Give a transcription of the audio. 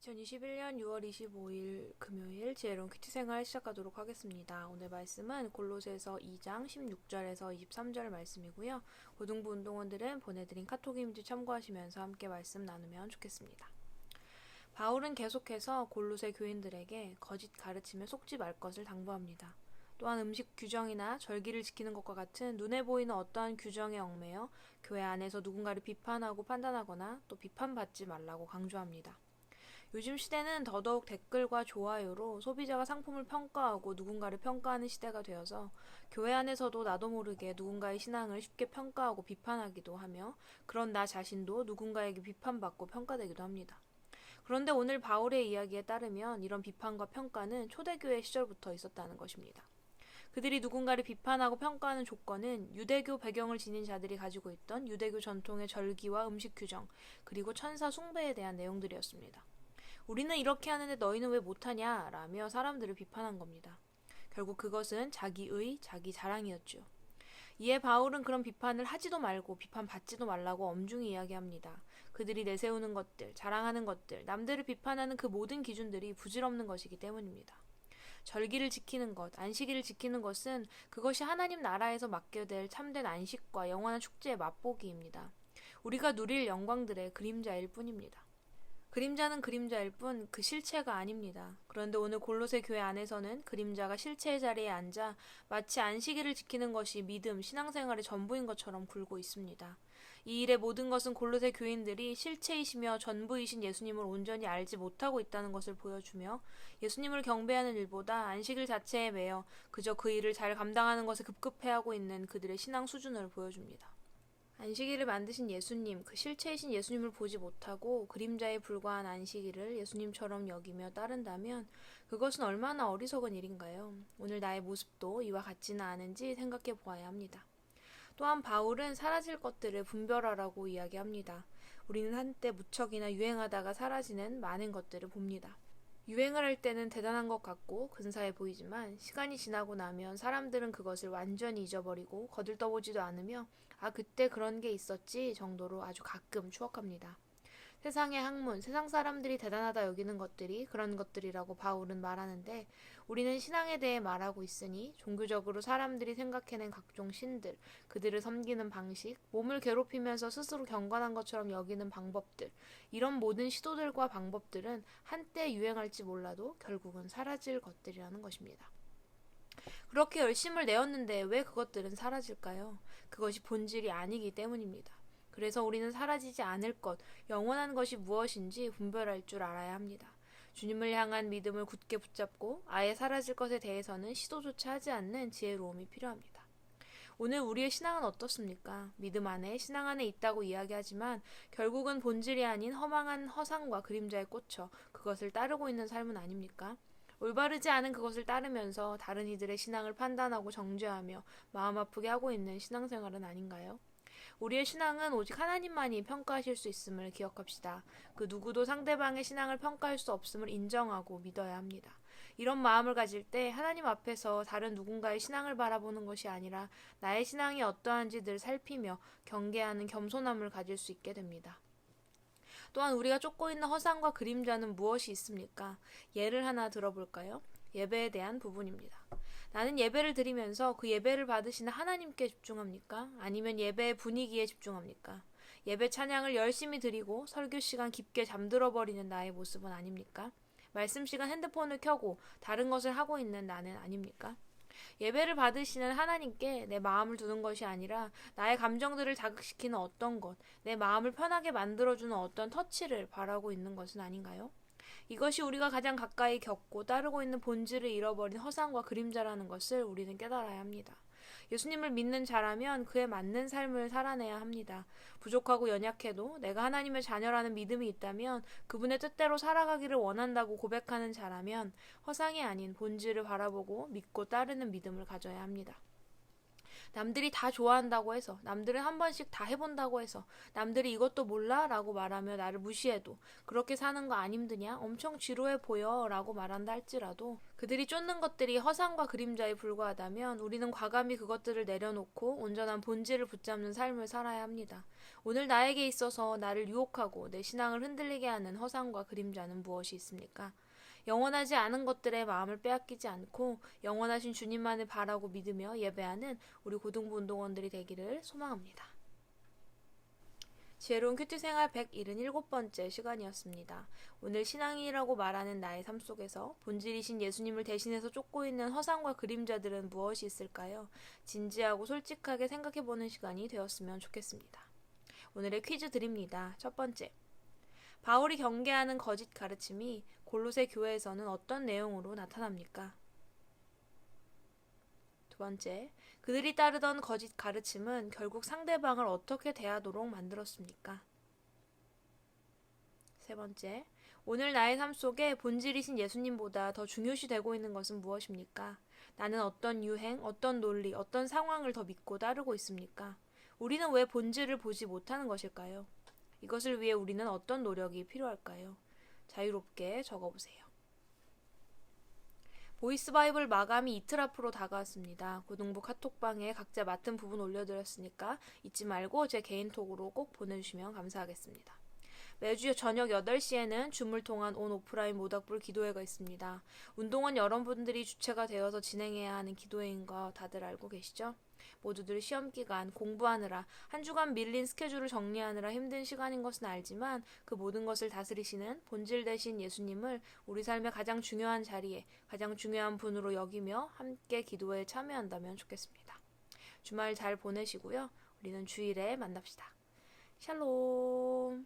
2021년 6월 25일 금요일 지혜로운 큐티 생활 시작하도록 하겠습니다. 오늘 말씀은 골로새서 2장 16절에서 23절 말씀이고요. 고등부 운동원들은 보내드린 카톡 이미지 참고하시면서 함께 말씀 나누면 좋겠습니다. 바울은 계속해서 골로새 교인들에게 거짓 가르침에 속지 말 것을 당부합니다. 또한 음식 규정이나 절기를 지키는 것과 같은 눈에 보이는 어떠한 규정에 얽매여 교회 안에서 누군가를 비판하고 판단하거나 또 비판받지 말라고 강조합니다. 요즘 시대는 더더욱 댓글과 좋아요로 소비자가 상품을 평가하고 누군가를 평가하는 시대가 되어서 교회 안에서도 나도 모르게 누군가의 신앙을 쉽게 평가하고 비판하기도 하며 그런 나 자신도 누군가에게 비판받고 평가되기도 합니다. 그런데 오늘 바울의 이야기에 따르면 이런 비판과 평가는 초대교회 시절부터 있었다는 것입니다. 그들이 누군가를 비판하고 평가하는 조건은 유대교 배경을 지닌 자들이 가지고 있던 유대교 전통의 절기와 음식 규정, 그리고 천사 숭배에 대한 내용들이었습니다. 우리는 이렇게 하는데 너희는 왜 못하냐? 라며 사람들을 비판한 겁니다. 결국 그것은 자기의, 자기 자랑이었죠. 이에 바울은 그런 비판을 하지도 말고 비판받지도 말라고 엄중히 이야기합니다. 그들이 내세우는 것들, 자랑하는 것들, 남들을 비판하는 그 모든 기준들이 부질없는 것이기 때문입니다. 절기를 지키는 것, 안식일을 지키는 것은 그것이 하나님 나라에서 맡게 될 참된 안식과 영원한 축제의 맛보기입니다. 우리가 누릴 영광들의 그림자일 뿐입니다. 그림자는 그림자일 뿐 그 실체가 아닙니다. 그런데 오늘 골로새 교회 안에서는 그림자가 실체의 자리에 앉아 마치 안식일을 지키는 것이 믿음, 신앙생활의 전부인 것처럼 굴고 있습니다. 이 일의 모든 것은 골로새 교인들이 실체이시며 전부이신 예수님을 온전히 알지 못하고 있다는 것을 보여주며 예수님을 경배하는 일보다 안식일 자체에 매여 그저 그 일을 잘 감당하는 것에 급급해하고 있는 그들의 신앙 수준을 보여줍니다. 안식일을 만드신 예수님, 그 실체이신 예수님을 보지 못하고 그림자에 불과한 안식일을 예수님처럼 여기며 따른다면 그것은 얼마나 어리석은 일인가요? 오늘 나의 모습도 이와 같지는 않은지 생각해 보아야 합니다. 또한 바울은 사라질 것들을 분별하라고 이야기합니다. 우리는 한때 무척이나 유행하다가 사라지는 많은 것들을 봅니다. 유행을 할 때는 대단한 것 같고 근사해 보이지만 시간이 지나고 나면 사람들은 그것을 완전히 잊어버리고 거들떠보지도 않으며 아 그때 그런 게 있었지 정도로 아주 가끔 추억합니다. 세상의 학문, 세상 사람들이 대단하다 여기는 것들이 그런 것들이라고 바울은 말하는데 우리는 신앙에 대해 말하고 있으니 종교적으로 사람들이 생각해낸 각종 신들, 그들을 섬기는 방식, 몸을 괴롭히면서 스스로 경건한 것처럼 여기는 방법들, 이런 모든 시도들과 방법들은 한때 유행할지 몰라도 결국은 사라질 것들이라는 것입니다. 그렇게 열심을 내었는데 왜 그것들은 사라질까요? 그것이 본질이 아니기 때문입니다. 그래서 우리는 사라지지 않을 것, 영원한 것이 무엇인지 분별할 줄 알아야 합니다. 주님을 향한 믿음을 굳게 붙잡고 아예 사라질 것에 대해서는 시도조차 하지 않는 지혜로움이 필요합니다. 오늘 우리의 신앙은 어떻습니까? 믿음 안에, 신앙 안에 있다고 이야기하지만 결국은 본질이 아닌 허망한 허상과 그림자에 꽂혀 그것을 따르고 있는 삶은 아닙니까? 올바르지 않은 그것을 따르면서 다른 이들의 신앙을 판단하고 정죄하며 마음 아프게 하고 있는 신앙생활은 아닌가요? 우리의 신앙은 오직 하나님만이 평가하실 수 있음을 기억합시다. 그 누구도 상대방의 신앙을 평가할 수 없음을 인정하고 믿어야 합니다. 이런 마음을 가질 때 하나님 앞에서 다른 누군가의 신앙을 바라보는 것이 아니라 나의 신앙이 어떠한지 늘 살피며 경계하는 겸손함을 가질 수 있게 됩니다. 또한 우리가 쫓고 있는 허상과 그림자는 무엇이 있습니까? 예를 하나 들어볼까요? 예배에 대한 부분입니다. 나는 예배를 드리면서 그 예배를 받으시는 하나님께 집중합니까? 아니면 예배의 분위기에 집중합니까? 예배 찬양을 열심히 드리고 설교 시간 깊게 잠들어 버리는 나의 모습은 아닙니까? 말씀 시간 핸드폰을 켜고 다른 것을 하고 있는 나는 아닙니까? 예배를 받으시는 하나님께 내 마음을 두는 것이 아니라 나의 감정들을 자극시키는 어떤 것, 내 마음을 편하게 만들어주는 어떤 터치를 바라고 있는 것은 아닌가요? 이것이 우리가 가장 가까이 겪고 따르고 있는 본질을 잃어버린 허상과 그림자라는 것을 우리는 깨달아야 합니다. 예수님을 믿는 자라면 그에 맞는 삶을 살아내야 합니다. 부족하고 연약해도 내가 하나님의 자녀라는 믿음이 있다면 그분의 뜻대로 살아가기를 원한다고 고백하는 자라면 허상이 아닌 본질을 바라보고 믿고 따르는 믿음을 가져야 합니다. 남들이 다 좋아한다고 해서, 남들은 한 번씩 다 해본다고 해서, 남들이 이것도 몰라? 라고 말하며 나를 무시해도, 그렇게 사는 거 안 힘드냐? 엄청 지루해 보여? 라고 말한다 할지라도, 그들이 쫓는 것들이 허상과 그림자에 불과하다면 우리는 과감히 그것들을 내려놓고 온전한 본질을 붙잡는 삶을 살아야 합니다. 오늘 나에게 있어서 나를 유혹하고 내 신앙을 흔들리게 하는 허상과 그림자는 무엇이 있습니까? 영원하지 않은 것들에 마음을 빼앗기지 않고 영원하신 주님만을 바라고 믿으며 예배하는 우리 고등부 운동원들이 되기를 소망합니다. 지혜로운 큐티 생활 177번째 시간이었습니다. 오늘 신앙이라고 말하는 나의 삶 속에서 본질이신 예수님을 대신해서 쫓고 있는 허상과 그림자들은 무엇이 있을까요? 진지하고 솔직하게 생각해보는 시간이 되었으면 좋겠습니다. 오늘의 퀴즈 드립니다. 첫 번째. 바울이 경계하는 거짓 가르침이 골로새 교회에서는 어떤 내용으로 나타납니까? 두 번째, 그들이 따르던 거짓 가르침은 결국 상대방을 어떻게 대하도록 만들었습니까? 세 번째, 오늘 나의 삶 속에 본질이신 예수님보다 더 중요시 되고 있는 것은 무엇입니까? 나는 어떤 유행, 어떤 논리, 어떤 상황을 더 믿고 따르고 있습니까? 우리는 왜 본질을 보지 못하는 것일까요? 이것을 위해 우리는 어떤 노력이 필요할까요? 자유롭게 적어보세요. 보이스 바이블 마감이 이틀 앞으로 다가왔습니다. 고등부 카톡방에 각자 맡은 부분 올려드렸으니까 잊지 말고 제 개인톡으로 꼭 보내주시면 감사하겠습니다. 매주 저녁 8시에는 줌을 통한 온 오프라인 모닥불 기도회가 있습니다. 운동원 여러분들이 주체가 되어서 진행해야 하는 기도회인 거 다들 알고 계시죠? 모두들 시험기간 공부하느라 한 주간 밀린 스케줄을 정리하느라 힘든 시간인 것은 알지만 그 모든 것을 다스리시는 본질 되신 예수님을 우리 삶의 가장 중요한 자리에 가장 중요한 분으로 여기며 함께 기도에 참여한다면 좋겠습니다. 주말 잘 보내시고요. 우리는 주일에 만납시다. 샬롬.